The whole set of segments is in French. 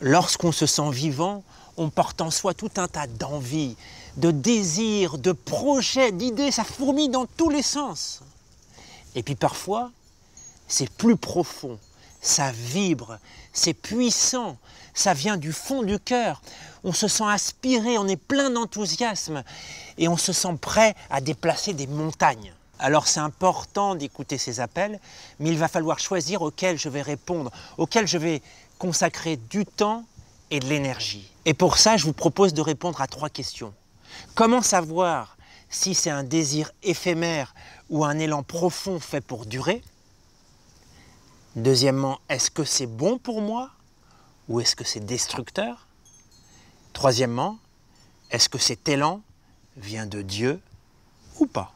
Lorsqu'on se sent vivant, on porte en soi tout un tas d'envies, de désirs, de projets, d'idées, ça fourmille dans tous les sens. Et puis parfois, c'est plus profond, ça vibre, c'est puissant, ça vient du fond du cœur. On se sent aspiré, on est plein d'enthousiasme et on se sent prêt à déplacer des montagnes. Alors c'est important d'écouter ces appels, mais il va falloir choisir auxquels je vais répondre, auxquels je vais consacrer du temps et de l'énergie. Et pour ça, je vous propose de répondre à 3 questions. Comment savoir si c'est un désir éphémère ou un élan profond fait pour durer? Deuxièmement, est-ce que c'est bon pour moi ou est-ce que c'est destructeur? Troisièmement, est-ce que cet élan vient de Dieu ou pas?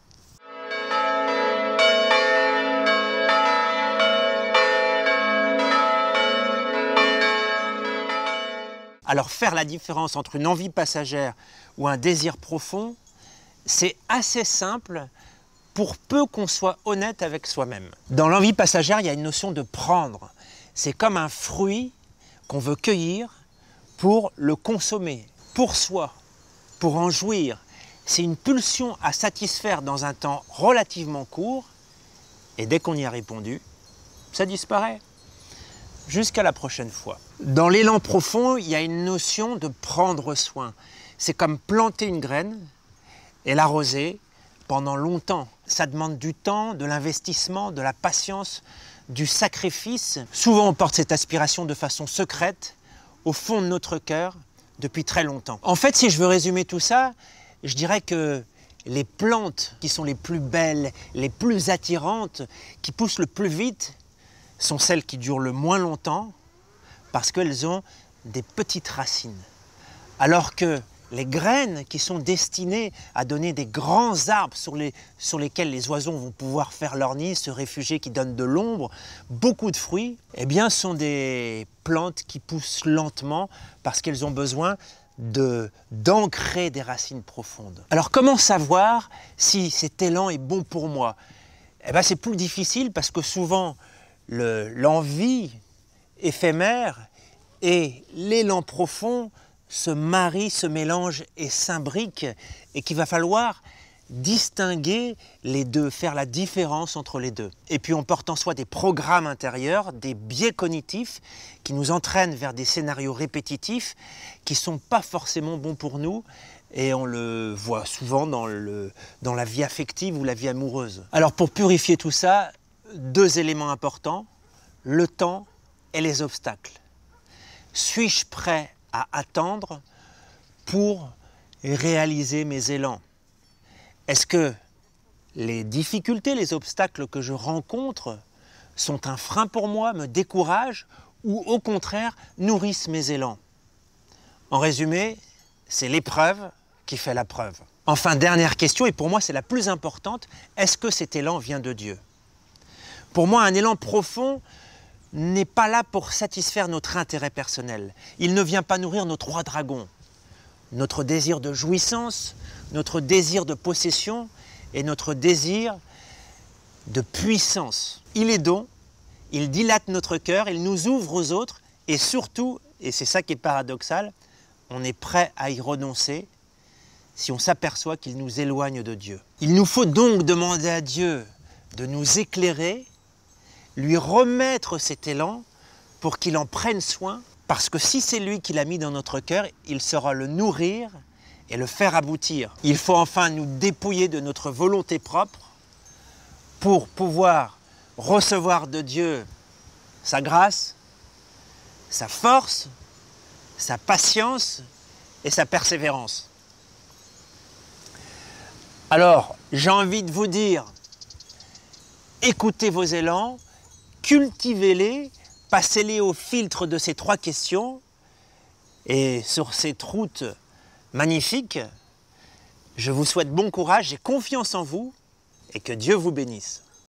Alors faire la différence entre une envie passagère ou un désir profond, c'est assez simple pour peu qu'on soit honnête avec soi-même. Dans l'envie passagère, il y a une notion de prendre. C'est comme un fruit qu'on veut cueillir pour le consommer, pour soi, pour en jouir. C'est une pulsion à satisfaire dans un temps relativement court et dès qu'on y a répondu, ça disparaît. Jusqu'à la prochaine fois. Dans l'élan profond, il y a une notion de prendre soin. C'est comme planter une graine et l'arroser pendant longtemps. Ça demande du temps, de l'investissement, de la patience, du sacrifice. Souvent, on porte cette aspiration de façon secrète, au fond de notre cœur, depuis très longtemps. En fait, si je veux résumer tout ça, je dirais que les plantes qui sont les plus belles, les plus attirantes, qui poussent le plus vite, sont celles qui durent le moins longtemps parce qu'elles ont des petites racines. Alors que les graines qui sont destinées à donner des grands arbres sur lesquels les oiseaux vont pouvoir faire leur nid, se réfugier, qui donnent de l'ombre, beaucoup de fruits, eh bien, sont des plantes qui poussent lentement parce qu'elles ont besoin d'ancrer des racines profondes. Alors comment savoir si cet élan est bon pour moi? Eh bien, c'est plus difficile parce que souvent, l'envie éphémère et l'élan profond se marient, se mélangent et s'imbriquent et qu'il va falloir distinguer les deux, faire la différence entre les deux. Et puis on porte en soi des programmes intérieurs, des biais cognitifs qui nous entraînent vers des scénarios répétitifs qui ne sont pas forcément bons pour nous et on le voit souvent dans la vie affective ou la vie amoureuse. Alors pour purifier tout ça, 2 éléments importants, le temps et les obstacles. Suis-je prêt à attendre pour réaliser mes élans? Est-ce que les difficultés, les obstacles que je rencontre sont un frein pour moi, me découragent ou au contraire nourrissent mes élans? En résumé, c'est l'épreuve qui fait la preuve. Enfin, dernière question, et pour moi c'est la plus importante, est-ce que cet élan vient de Dieu? Pour moi, un élan profond n'est pas là pour satisfaire notre intérêt personnel. Il ne vient pas nourrir nos 3 dragons, notre désir de jouissance, notre désir de possession et notre désir de puissance. Il est don, il dilate notre cœur, il nous ouvre aux autres et surtout, et c'est ça qui est paradoxal, on est prêt à y renoncer si on s'aperçoit qu'il nous éloigne de Dieu. Il nous faut donc demander à Dieu de nous éclairer, lui remettre cet élan pour qu'il en prenne soin, parce que si c'est lui qui l'a mis dans notre cœur, il saura le nourrir et le faire aboutir. Il faut enfin nous dépouiller de notre volonté propre pour pouvoir recevoir de Dieu sa grâce, sa force, sa patience et sa persévérance. Alors, j'ai envie de vous dire, écoutez vos élans, cultivez-les, passez-les au filtre de ces 3 questions et sur cette route magnifique, je vous souhaite bon courage, j'ai confiance en vous et que Dieu vous bénisse.